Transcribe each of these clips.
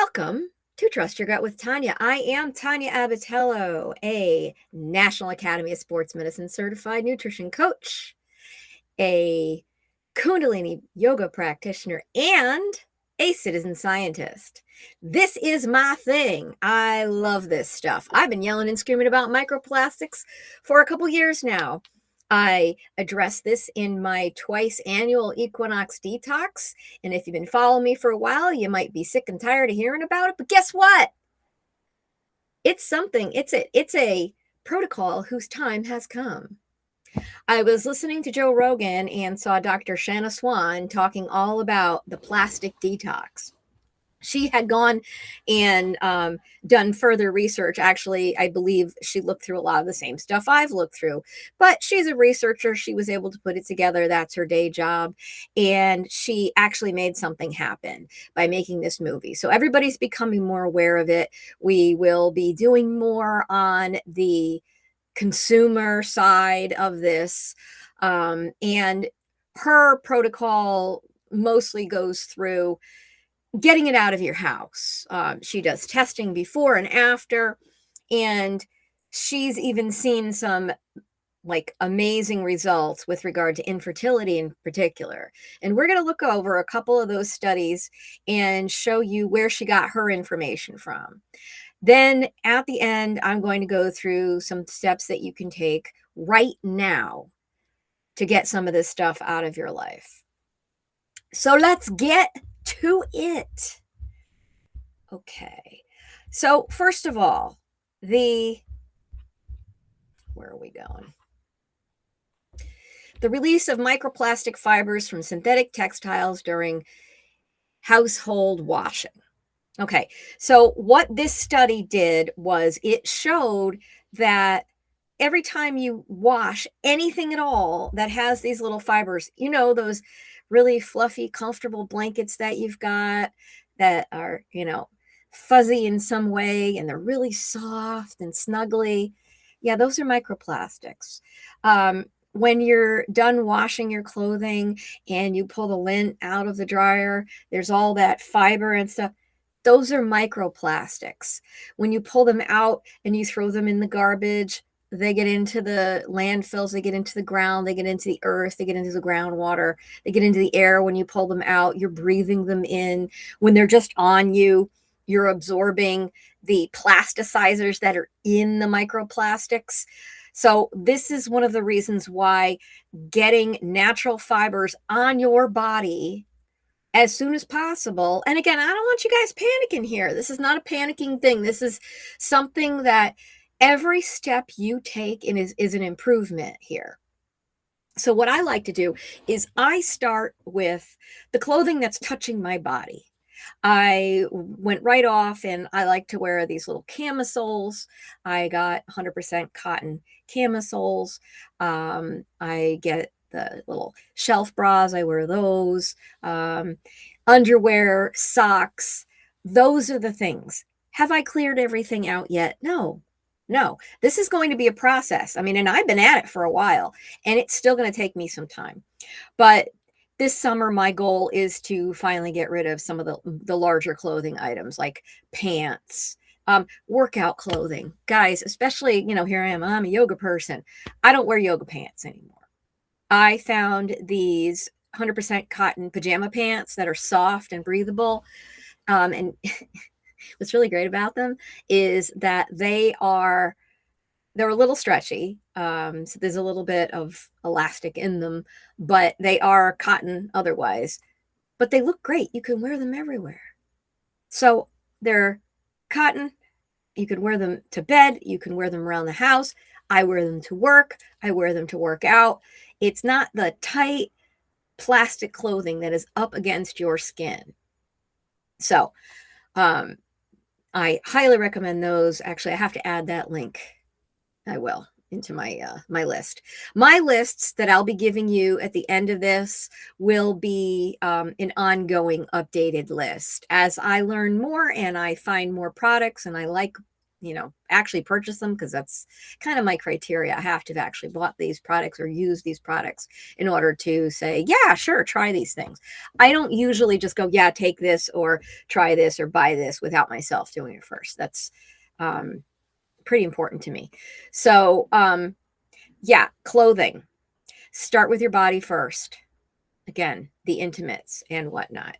Welcome to Trust Your Gut with Tanya. I am Tanya Abatello, a National Academy of Sports Medicine certified nutrition coach, a Kundalini yoga practitioner, and a citizen scientist. This is my thing. I love this stuff. I've been yelling and screaming about microplastics for a couple years now. I address this in my twice annual equinox detox. And if you've been following me for a while, you might be sick and tired of hearing about it. But guess what? It's something. It's a protocol whose time has come. I was listening to Joe Rogan and saw Dr. Shanna Swan talking all about the plastic detox. She had gone and done further research. Actually, I believe she looked through a lot of the same stuff I've looked through, but she's a researcher. She was able to put it together. That's her day job. And she actually made something happen by making this movie. So everybody's becoming more aware of it. We will be doing more on the consumer side of this. And her protocol mostly goes through getting it out of your house. She does testing before and after, and she's even seen some like amazing results with regard to infertility in particular. And we're going to look over a couple of those studies and show you where she got her information from. Then at the end, I'm going to go through some steps that you can take right now to get some of this stuff out of your life. So let's get to it. Okay. So first of all, where are we going? The release of microplastic fibers from synthetic textiles during household washing. Okay. So what this study did was it showed that every time you wash anything at all that has these little fibers, you know, those really fluffy, comfortable blankets that you've got that are, fuzzy in some way and they're really soft and snuggly. Yeah, those are microplastics. When you're done washing your clothing and you pull the lint out of the dryer, there's all that fiber and stuff. Those are microplastics. When you pull them out and you throw them in the garbage, they get into the landfills, they get into the ground, they get into the earth, they get into the groundwater, they get into the air. When you pull them out, you're breathing them in. When they're just on you, you're absorbing the plasticizers that are in the microplastics. So this is one of the reasons why getting natural fibers on your body as soon as possible. And again, I don't want you guys panicking here. This is not a panicking thing. This is something that every step you take is an improvement here. So what I like to do is I start with the clothing that's touching my body. I went right off and I like to wear these little camisoles. I got 100% cotton camisoles. I get the little shelf bras. I wear those. Underwear, socks. Those are the things. Have I cleared everything out yet? No. This is going to be a process. I mean, and I've been at it for a while, and it's still going to take me some time. But this summer, my goal is to finally get rid of some of the larger clothing items like pants, workout clothing. Guys, especially, here I am, I'm a yoga person. I don't wear yoga pants anymore. I found these 100% cotton pajama pants that are soft and breathable. And what's really great about them is that they're a little stretchy. So there's a little bit of elastic in them, but they are cotton otherwise. But they look great. You can wear them everywhere. So they're cotton. You can wear them to bed. You can wear them around the house. I wear them to work. I wear them to work out. It's not the tight plastic clothing that is up against your skin. So, I highly recommend those. Actually, I have to add that link. I will into my my list. My lists that I'll be giving you at the end of this will be an ongoing updated list. As I learn more and I find more products and I like actually purchase them, because that's kind of my criteria. I have to have actually bought these products or used these products in order to say, yeah, sure, try these things. I don't usually just go, yeah, take this or try this or buy this without myself doing it first. That's pretty important to me. So, yeah, clothing. Start with your body first. Again, the intimates and whatnot.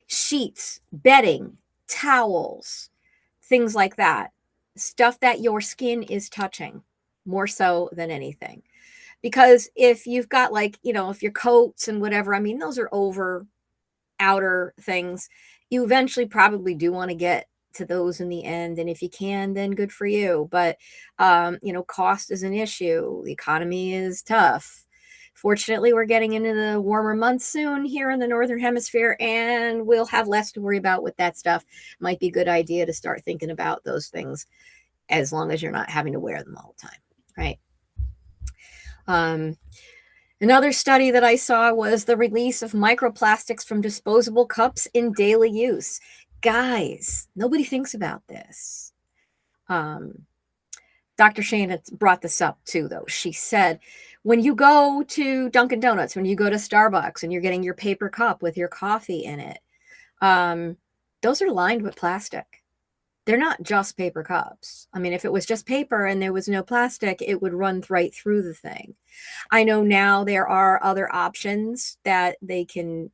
Sheets, bedding, towels, things like that. Stuff that your skin is touching more so than anything. Because if you've got if your coats and whatever, I mean, those are over outer things. You eventually probably do want to get to those in the end. And if you can, then good for you. But, cost is an issue. The economy is tough. Fortunately, we're getting into the warmer months soon here in the Northern Hemisphere, and we'll have less to worry about with that stuff. Might be a good idea to start thinking about those things, as long as you're not having to wear them all the time, right? Another study that I saw was the release of microplastics from disposable cups in daily use. Guys, nobody thinks about this. Dr. Shane brought this up too, though. She said, when you go to Dunkin' Donuts, when you go to Starbucks and you're getting your paper cup with your coffee in it, those are lined with plastic. They're not just paper cups. I mean, if it was just paper and there was no plastic, it would run right through the thing. I know now there are other options that they can,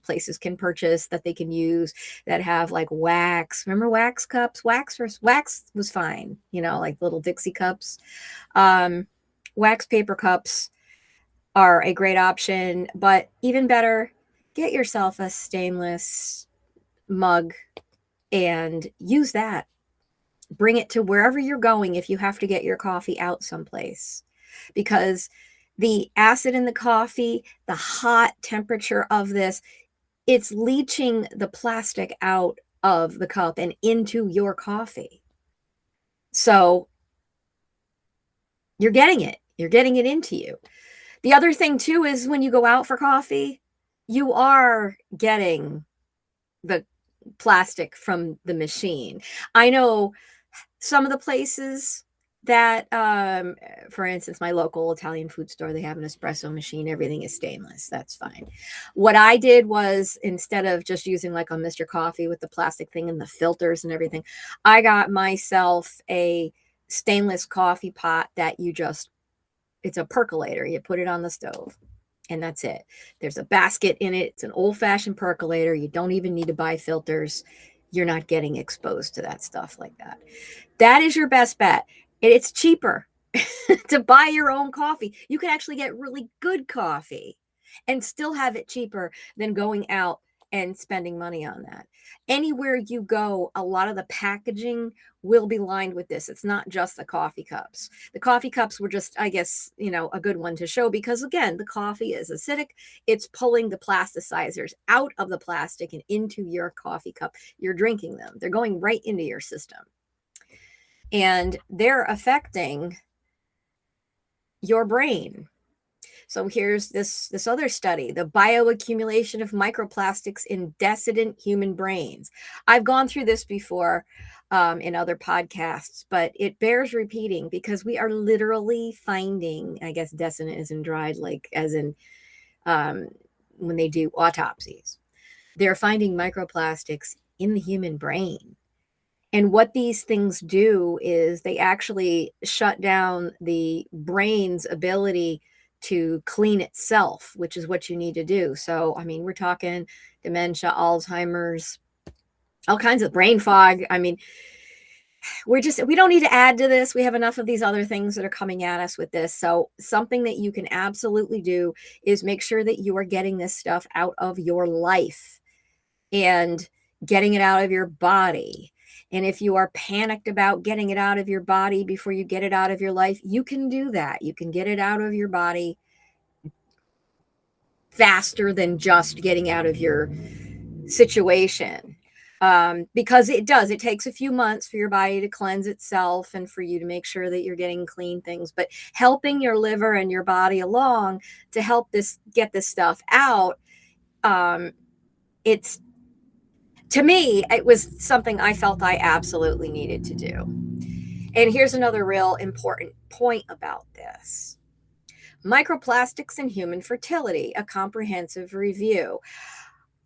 places can purchase that they can use that have like wax. Remember wax cups? Wax was fine, like little Dixie cups. Wax paper cups are a great option, but even better, get yourself a stainless mug and use that. Bring it to wherever you're going if you have to get your coffee out someplace, because the acid in the coffee, the hot temperature of this, it's leaching the plastic out of the cup and into your coffee. So you're getting it into you. The other thing too is when you go out for coffee, you are getting the plastic from the machine. I know some of the places that, for instance, my local Italian food store, they have an espresso machine. Everything is stainless. That's fine. What I did was, instead of just using like a Mr. Coffee with the plastic thing and the filters and everything, I got myself a stainless coffee pot that it's a percolator. You put it on the stove. And that's it. There's a basket in it. It's an old-fashioned percolator. You don't even need to buy filters. You're not getting exposed to that stuff like that. That is your best bet. And it's cheaper to buy your own coffee. You can actually get really good coffee and still have it cheaper than going out and spending money on that. Anywhere you go, a lot of the packaging will be lined with this. It's not just the coffee cups. The coffee cups were just, I guess, a good one to show, because again, the coffee is acidic. It's pulling the plasticizers out of the plastic and into your coffee cup. You're drinking them. They're going right into your system. And they're affecting your brain. So here's this other study, the bioaccumulation of microplastics in decedent human brains. I've gone through this before in other podcasts, but it bears repeating, because we are literally finding, I guess decedent is in dried, like as in when they do autopsies, they're finding microplastics in the human brain. And what these things do is they actually shut down the brain's ability to clean itself, which is what you need to do. So, I mean, we're talking dementia, Alzheimer's, all kinds of brain fog. I mean, we don't need to add to this. We have enough of these other things that are coming at us with this. So something that you can absolutely do is make sure that you are getting this stuff out of your life and getting it out of your body. And if you are panicked about getting it out of your body before you get it out of your life, you can do that. You can get it out of your body faster than just getting out of your situation. Because it takes a few months for your body to cleanse itself and for you to make sure that you're getting clean things. But helping your liver and your body along to help get this stuff out, it's to me, it was something I felt I absolutely needed to do. And here's another real important point about this. Microplastics and Human Fertility, a comprehensive review.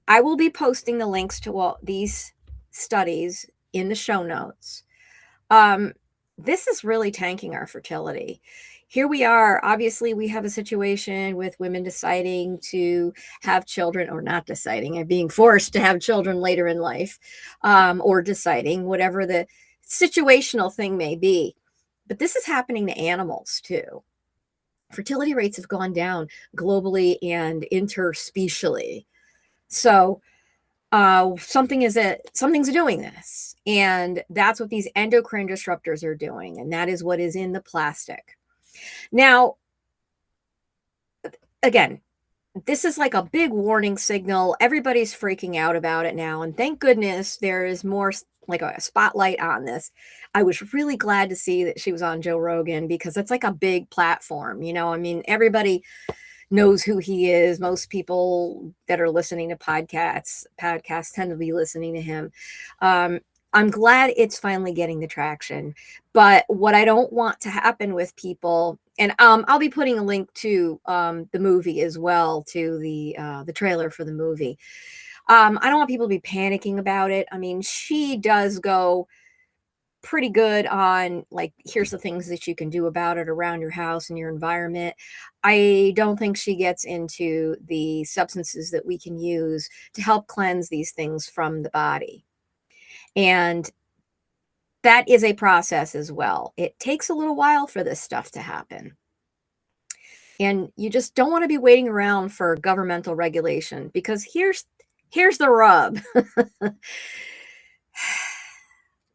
I will be posting the links to all these studies in the show notes. This is really tanking our fertility. Here we are. Obviously, we have a situation with women deciding to have children, or not deciding, and being forced to have children later in life, or deciding, whatever the situational thing may be. But this is happening to animals too. Fertility rates have gone down globally and interspecially. So something's doing this, and that's what these endocrine disruptors are doing, and that is what is in the plastic. Now, again, this is like a big warning signal. Everybody's freaking out about it now, and thank goodness there is more like a spotlight on this. I was really glad to see that she was on Joe Rogan, because it's like a big platform. I mean, everybody knows who he is. Most people that are listening to podcasts tend to be listening to him. I'm glad it's finally getting the traction. But what I don't want to happen with people, and I'll be putting a link to the movie as well, to the trailer for the movie. I don't want people to be panicking about it. I mean, she does go pretty good on, like, here's the things that you can do about it around your house and your environment. I don't think she gets into the substances that we can use to help cleanse these things from the body. And that is a process as well. It takes a little while for this stuff to happen. And you just don't want to be waiting around for governmental regulation, because here's the rub.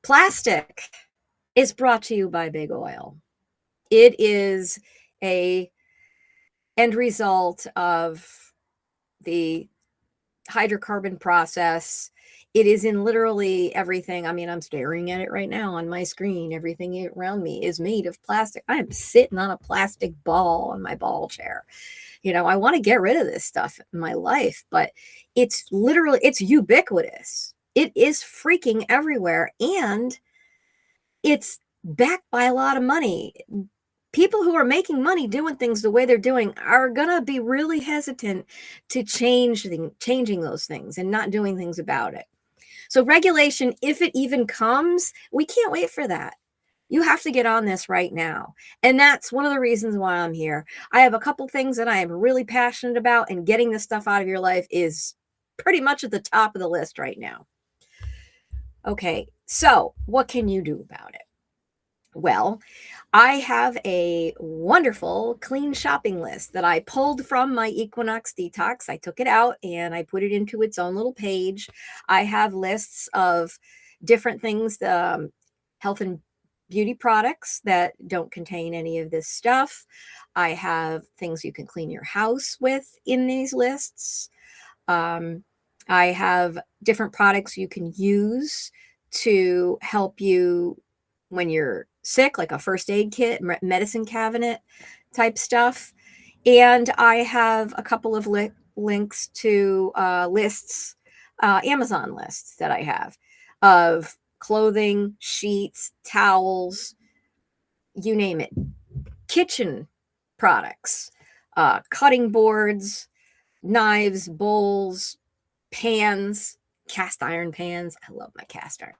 Plastic is brought to you by big oil. It is a end result of the hydrocarbon process. It is in literally everything. I mean, I'm staring at it right now on my screen. Everything around me is made of plastic. I am sitting on a plastic ball on my ball chair. I want to get rid of this stuff in my life, but it's ubiquitous. It is freaking everywhere, and it's backed by a lot of money. People who are making money doing things the way they're doing are going to be really hesitant to changing those things and not doing things about it. So regulation, if it even comes, we can't wait for that. You have to get on this right now. And that's one of the reasons why I'm here. I have a couple things that I am really passionate about, and getting this stuff out of your life is pretty much at the top of the list right now. Okay, so what can you do about it? Well, I have a wonderful clean shopping list that I pulled from my Equinox Detox. I took it out and I put it into its own little page. I have lists of different things, health and beauty products that don't contain any of this stuff. I have things you can clean your house with in these lists. I have different products you can use to help you when you're sick, like a first aid kit, medicine cabinet type stuff. And I have a couple of links to lists, Amazon lists that I have of clothing, sheets, towels, you name it, kitchen products, cutting boards, knives, bowls, pans, cast iron pans. I love my cast iron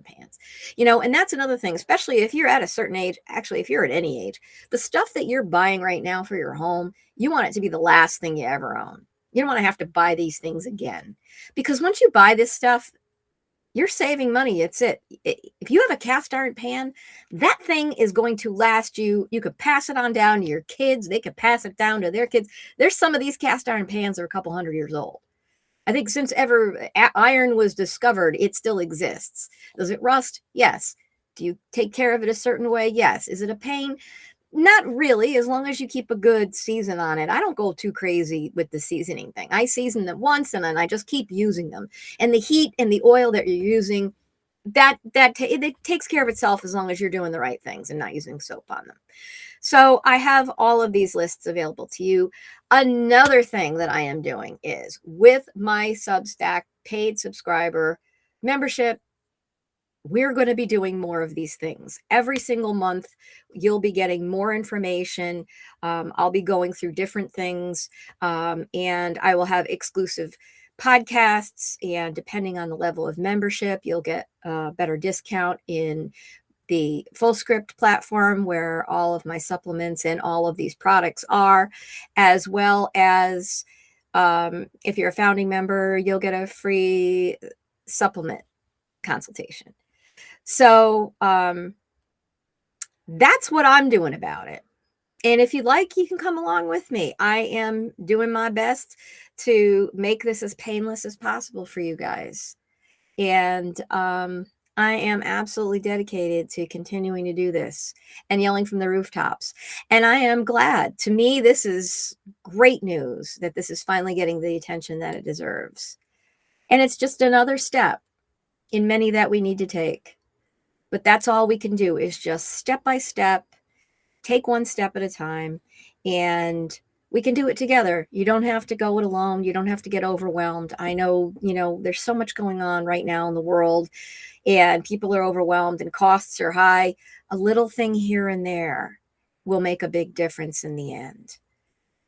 pans. And that's another thing, especially if you're at a certain age. Actually, if you're at any age, the stuff that you're buying right now for your home, you want it to be the last thing you ever own. You don't want to have to buy these things again, because once you buy this stuff, you're saving money. It's it. If you have a cast iron pan, that thing is going to last you. You could pass it on down to your kids. They could pass it down to their kids. There's some of these cast iron pans that are a couple hundred years old. I think since ever iron was discovered, it still exists. Does it rust? Yes. Do you take care of it a certain way? Yes. Is it a pain? Not really, as long as you keep a good season on it. I don't go too crazy with the seasoning thing. I season them once and then I just keep using them. And the heat and the oil that you're using, it takes care of itself as long as you're doing the right things and not using soap on them. So I have all of these lists available to you. Another thing that I am doing is with my Substack paid subscriber membership, we're going to be doing more of these things. Every single month, you'll be getting more information. I'll be going through different things, and I will have exclusive podcasts. And depending on the level of membership, you'll get a better discount in the full script platform where all of my supplements and all of these products are, as well as if you're a founding member, you'll get a free supplement consultation. So that's what I'm doing about it. And if you'd like, you can come along with me. I am doing my best to make this as painless as possible for you guys. And I am absolutely dedicated to continuing to do this and yelling from the rooftops. And I am glad. To me, this is great news that this is finally getting the attention that it deserves. And it's just another step in many that we need to take. But that's all we can do, is just step by step, take one step at a time, and we can do it together. You don't have to go it alone. You don't have to get overwhelmed. I know, there's so much going on right now in the world, and people are overwhelmed and costs are high. A little thing here and there will make a big difference in the end.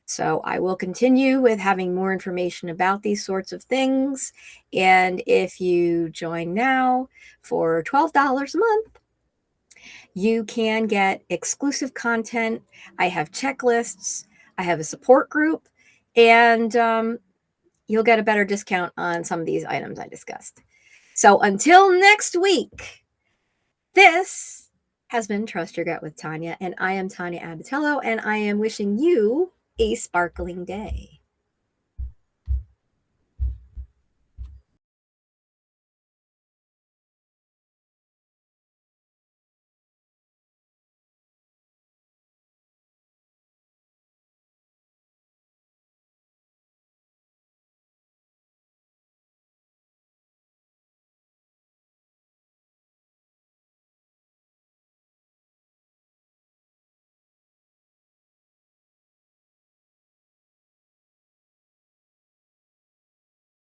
So I will continue with having more information about these sorts of things. And if you join now for $12 a month, you can get exclusive content. I have checklists. I have a support group. And you'll get a better discount on some of these items I discussed. So until next week, this has been Trust Your Gut with Tanya. And I am Tanya Abatello. And I am wishing you a sparkling day.